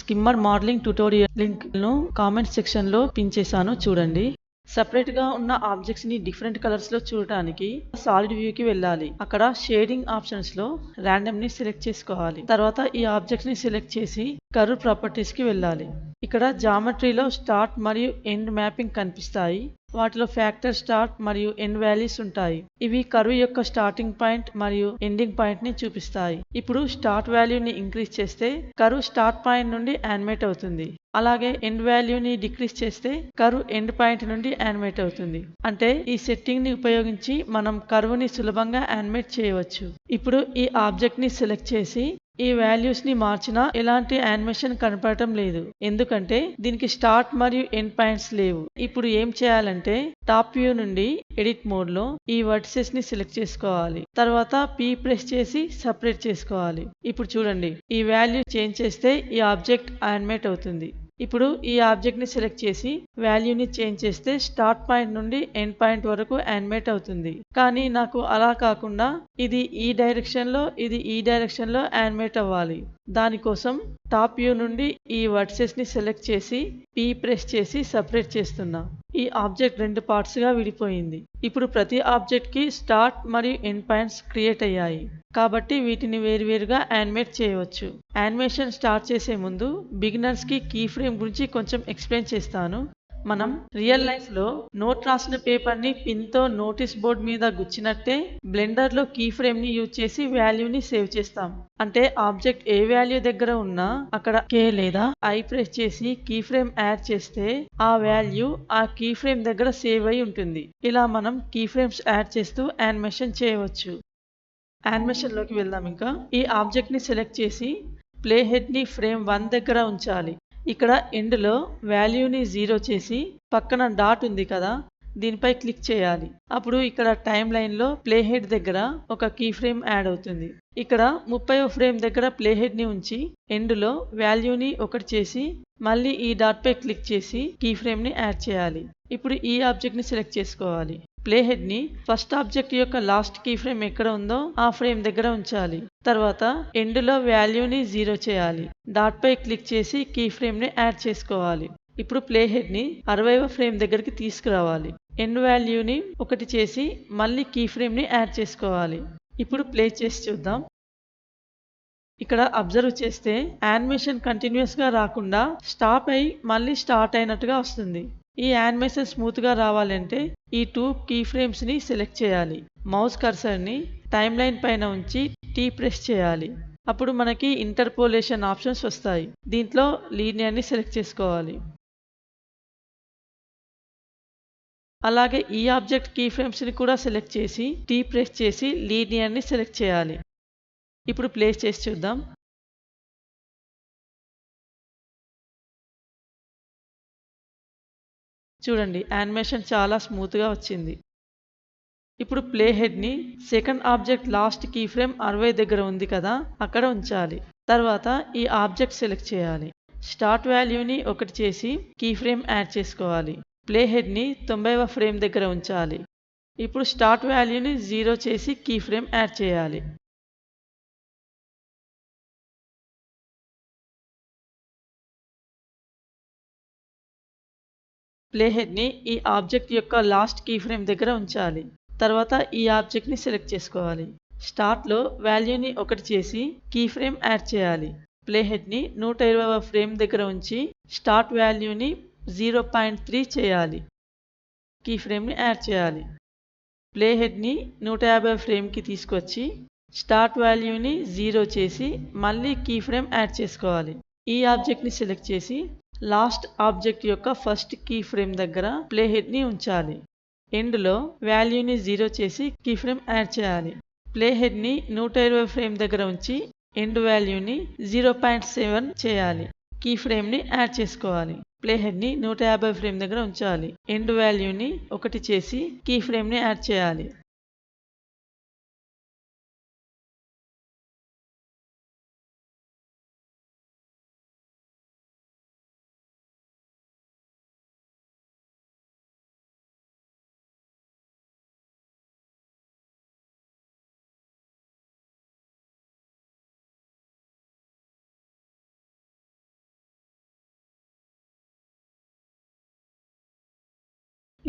Skimmer modelling tutorial link ను comment section లో pin చేశాను చూడండి. సెపరేట్ గా ఉన్న ఆబ్జెక్ట్స్ ని డిఫరెంట్ కలర్స్ లో చూడటానికి సాలిడ్ వ్యూ కి వెళ్ళాలి. అక్కడ షేడింగ్ ఆప్షన్స్ లో రాండమ్ ని సెలెక్ట్ చేసుకోవాలి. తర్వాత ఈ ఆబ్జెక్ట్స్ ని సెలెక్ట్ చేసి కర్వ్ ప్రాపర్టీస్ కి వెళ్ళాలి. ఇక్కడ జామెట్రీలో స్టార్ట్ మరియు ఎండ్ మ్యాపింగ్ కనిపిస్తాయి. వాటిలో ఫ్యాక్టర్ స్టార్ట్ మరియు ఎండ్ వాల్యూస్ ఉంటాయి. ఇవి కర్వ్ యొక్క స్టార్టింగ్ పాయింట్ మరియు ఎండింగ్ పాయింట్ ని చూపిస్తాయి. ఇప్పుడు స్టార్ట్ వాల్యూని ఇంక్రీజ్ చేస్తే కర్వ్ స్టార్ట్ పాయింట్ నుండి యానిమేట్ అవుతుంది. అలాగే ఎండ్ వాల్యూని డిక్రీజ్ చేస్తే కర్వ్ ఎండ్ పాయింట్ నుండి యానిమేట్ అవుతుంది. అంటే ఈ సెట్టింగ్ ని ఉపయోగించి మనం కర్వ్ ని సులభంగా యానిమేట్ చేయవచ్చు. ఇప్పుడు ఈ ఆబ్జెక్ట్ ని సెలెక్ట్ చేసి ఈ వాల్యూస్ ని మార్చినా ఎలాంటి యానిమేషన్ కనపడటం లేదు. ఎందుకంటే దీనికి స్టార్ట్ మరియు ఎండ్ పాయింట్స్ లేవు. ఇప్పుడు ఏం చేయాలంటే టాప్ వ్యూ నుండి ఎడిట్ మోడ్ లో ఈ వర్టిసెస్ ని సెలెక్ట్ చేసుకోవాలి. తర్వాత P ప్రెస్ చేసి సపరేట్ చేసుకోవాలి. ఇప్పుడు చూడండి, ఈ వాల్యూ చేంజ్ చేస్తే ఈ ఆబ్జెక్ట్ యానిమేట్ అవుతుంది. ఇప్పుడు ఈ ఆబ్జెక్ట్ ని సెలెక్ట్ చేసి వాల్యూని చేంజ్ చేస్తే స్టార్ట్ పాయింట్ నుండి ఎండ్ పాయింట్ వరకు యానిమేట్ అవుతుంది. కానీ నాకు అలా కాకుండా ఇది ఈ డైరెక్షన్ లో ఇది ఈ డైరెక్షన్ లో యానిమేట్ అవ్వాలి. దానికోసం టాప్ వ్యూ నుండి ఈ వర్టిసెస్ ని సెలెక్ట్ చేసి P ప్రెస్ చేసి సపరేట్ చేస్తున్నా. ఈ ఆబ్జెక్ట్ రెండు పార్ట్స్ గా విడిపోయింది. ఇప్పుడు ప్రతి ఆబ్జెక్ట్ కి స్టార్ట్ మరియు ఎండ్ పాయింట్స్ క్రియేట్ అయ్యాయి. కాబట్టి వీటిని వేరువేరుగా యానిమేట్ చేయవచ్చు. యానిమేషన్ స్టార్ట్ చేసే ముందు బిగినర్స్ కి కీ ఫ్రేమ్ గురించి కొంచెం ఎక్స్ప్లెయిన్ చేస్తాను. మనం రియల్ లైఫ్ లో నోట్ రాసిన పేపర్ ని పిన్ తో నోటీస్ బోర్డ్ మీద గుచ్చినట్టే బ్లెండర్ లో కీ ఫ్రేమ్ ని యూజ్ చేసి వాల్యూని సేవ్ చేస్తాం. అంటే ఆబ్జెక్ట్ ఏ వాల్యూ దగ్గర ఉన్నా అక్కడ K లేదా I ప్రెస్ చేసి కీ ఫ్రేమ్ యాడ్ చేస్తే ఆ వాల్యూ ఆ కీ ఫ్రేమ్ దగ్గర సేవ్ అయి ఉంటుంది. ఇలా మనం కీ ఫ్రేమ్స్ యాడ్ చేస్తూ యానిమేషన్ చేయవచ్చు. యానిమేషన్ లోకి వెళ్దాం. ఇంకా ఈ ఆబ్జెక్ట్ ని సెలెక్ట్ చేసి ప్లే హెడ్ ని ఫ్రేమ్ 1 దగ్గర ఉంచాలి. ఇక్కడ ఎండ్ లో వాల్యూని 0 చేసి పక్కన డాట్ ఉంది కదా, దీనిపై క్లిక్ చేయాలి. అప్పుడు ఇక్కడ టైమ్ లైన్ లో ప్లే హెడ్ దగ్గర ఒక కీ ఫ్రేమ్ యాడ్ అవుతుంది. ఇక్కడ 30వ ఫ్రేమ్ దగ్గర ప్లే హెడ్ ని ఉంచి ఎండ్ లో వాల్యూని 1 చేసి మళ్ళీ ఈ డాట్ పై క్లిక్ చేసి కీ ఫ్రేమ్ ని యాడ్ చేయాలి. ఇప్పుడు ఈ ఆబ్జెక్ట్ ని సెలెక్ట్ చేసుకోవాలి. ప్లే హెడ్ ని ఫస్ట్ ఆబ్జెక్ట్ యొక్క లాస్ట్ కీ ఫ్రేమ్ ఎక్కడ ఉందో ఆ ఫ్రేమ్ దగ్గర ఉంచాలి. తర్వాత ఎండ్ లో వాల్యూని 0 చేయాలి. డాట్ పై క్లిక్ చేసి కీ ఫ్రేమ్ ని యాడ్ చేసుకోవాలి. ఇప్పుడు ప్లే హెడ్ ని 60వ ఫ్రేమ్ దగ్గరికి తీసుకురావాలి. ఎండ్ వాల్యూని 1 చేసి మళ్ళీ కీ ఫ్రేమ్ ని యాడ్ చేసుకోవాలి. ఇప్పుడు ప్లే చేసి చూద్దాం. ఇక్కడ అబ్జర్వ్ చేస్తే యానిమేషన్ కంటిన్యూస్ గా రాకుండా స్టాప్ అయి మళ్ళీ స్టార్ట్ అయినట్టుగా వస్తుంది. ఈ యానిమేషన్ స్మూత్ గా రావాలంటే ఈ 2 కీ ఫ్రేమ్స్ ని సెలెక్ట్ చేయాలి. మౌస్ కర్సర్ ని టైమ్ లైన్ పైన ఉంచి T ప్రెస్ చేయాలి. అప్పుడు మనకి ఇంటర్పోలేషన్ ఆప్షన్స్ వస్తాయి. దీంట్లో లీనియర్ ని సెలెక్ట్ చేసుకోవాలి. అలాగే ఈ ఆబ్జెక్ట్ కీ ఫ్రేమ్స్ ని కూడా సెలెక్ట్ చేసి T ప్రెస్ చేసి లీనియర్ ని సెలెక్ట్ చేయాలి. ఇప్పుడు ప్లే చేసి చూద్దాం. చూడండి, యానిమేషన్ చాలా స్మూత్ గా వచ్చింది. ఇప్పుడు ప్లే హెడ్ ని second object last key frame 60 దగ్గర ఉంది కదా, అక్కడ ఉంచాలి. తర్వాత ఈ ఆబ్జెక్ట్ సెలెక్ట్ చేయాలి. స్టార్ట్ వాల్యూని 1 చేసి కీ ఫ్రేమ్ యాడ్ చేసుకోవాలి. ప్లే హెడ్ ని 90వ ఫ్రేమ్ దగ్గర ఉంచాలి. ఇప్పుడు స్టార్ట్ వాల్యూని 0 చేసి కీ ఫ్రేమ్ యాడ్ చేయాలి. ప్లే హెడ్ ని ఈ ఆబ్జెక్ట్ యొక్క లాస్ట్ కీ ఫ్రేమ్ దగ్గర ఉంచాలి. తర్వాత ఈ ఆబ్జెక్ట్ ని సెలెక్ట్ చేసుకోవాలి. స్టార్ట్ లో వాల్యూని 1 చేసి కీ ఫ్రేమ్ యాడ్ చేయాలి. ప్లే హెడ్ ని 120వ ఫ్రేమ్ దగ్గర ఉంచి స్టార్ట్ వాల్యూని 0.3 చేయాలి. కీ ఫ్రేమ్ ని యాడ్ చేయాలి. ప్లే హెడ్ ని 150వ ఫ్రేమ్ కి తీసుకొచ్చి స్టార్ట్ వాల్యూని 0 చేసి మళ్ళీ కీ ఫ్రేమ్ యాడ్ చేసుకోవాలి. ఈ ఆబ్జెక్ట్ ని సెలెక్ట్ చేసి లాస్ట్ ఆబ్జెక్ట్ యొక్క ఫస్ట్ కీ ఫ్రేమ్ దగ్గర ప్లే హెడ్ ని ఉంచాలి. ఎండ్ లో వాల్యూని 0 చేసి కీ ఫ్రేమ్ యాడ్ చేయాలి. ప్లే హెడ్ ని 120వ ఫ్రేమ్ దగ్గర ఉంచి ఎండ్ వాల్యూని 0.7 చేయాలి. కీ ఫ్రేమ్ ని యాడ్ చేసుకోవాలి. ప్లే హెడ్ ని 150వ ఫ్రేమ్ దగ్గర ఉంచాలి. ఎండ్ వాల్యూని 1 చేసి కీ ఫ్రేమ్ ని యాడ్ చేయాలి.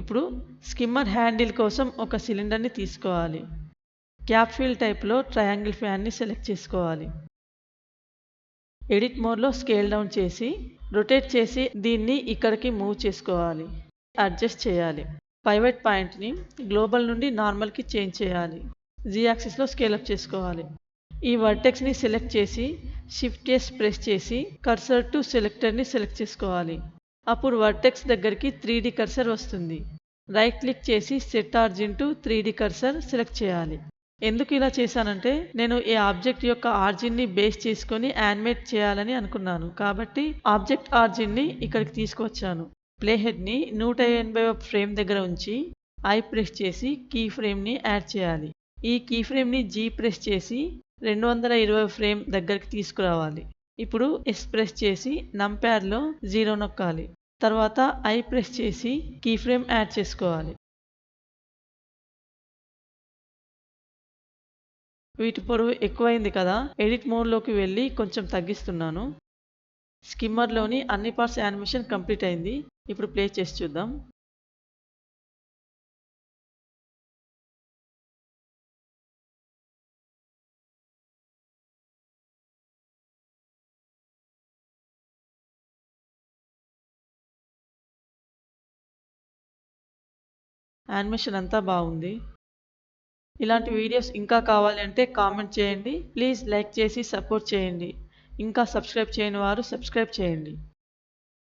ఇప్పుడు స్కిమ్మర్ హ్యాండిల్ కోసం ఒక సిలిండర్ని తీసుకోవాలి. క్యాప్సూల్ టైప్లో ట్రయాంగిల్ ఫ్యాన్ని సెలెక్ట్ చేసుకోవాలి. ఎడిట్ మోడ్లో స్కేల్ డౌన్ చేసి రొటేట్ చేసి దీన్ని ఇక్కడికి మూవ్ చేసుకోవాలి. అడ్జస్ట్ చేయాలి. పైవట్ పాయింట్ని గ్లోబల్ నుండి నార్మల్కి చేంజ్ చేయాలి. జీ యాక్సిస్లో స్కేలప్ చేసుకోవాలి. ఈ వర్టెక్స్ని సెలెక్ట్ చేసి షిఫ్ట్ S ప్రెస్ చేసి కర్సర్ టు సెలెక్టర్ని సెలెక్ట్ చేసుకోవాలి. అప్పుడు వర్టెక్స్ దగ్గరికి 3D కర్సర్ వస్తుంది. రైట్ క్లిక్ చేసి set origin to 3D cursor select చేయాలి. ఎందుకు ఇలా చేశానంటే నేను ఈ ఆబ్జెక్ట్ యొక్క ఆరిజిన్ని బేస్ చేసుకొని యానిమేట్ చేయాలని అనుకున్నాను. కాబట్టి ఆబ్జెక్ట్ ఆరిజిన్ని ఇక్కడికి తీసుకొచ్చాను. ప్లే హెడ్ని 180వ ఫ్రేమ్ దగ్గర ఉంచి I ప్రెస్ చేసి కీ ఫ్రేమ్ని యాడ్ చేయాలి. ఈ కీ ఫ్రేమ్ని G ప్రెస్ చేసి 220 ఫ్రేమ్ దగ్గరికి తీసుకురావాలి. ఇప్పుడు S ప్రెస్ చేసి నంప్యాడ్లో 0 నొక్కాలి. తర్వాత I ప్రెస్ చేసి కీ ఫ్రేమ్ యాడ్ చేసుకోవాలి. వీటి పొడవు ఎక్కువైంది కదా, ఎడిట్ మోడ్లోకి వెళ్ళి కొంచెం తగ్గిస్తున్నాను. స్కిమ్మర్లోని అన్ని పార్ట్స్ యానిమేషన్ కంప్లీట్ అయింది. ఇప్పుడు ప్లే చేసి చూద్దాం. యానిమేషన్ అంతా బాగుంది. ఇలాంటి వీడియోస్ ఇంకా కావాలి అంటే కామెంట్ చేయండి. ప్లీజ్ లైక్ చేసి సపోర్ట్ చేయండి. ఇంకా సబ్స్క్రైబ్ చేయని వారు సబ్స్క్రైబ్ చేయండి.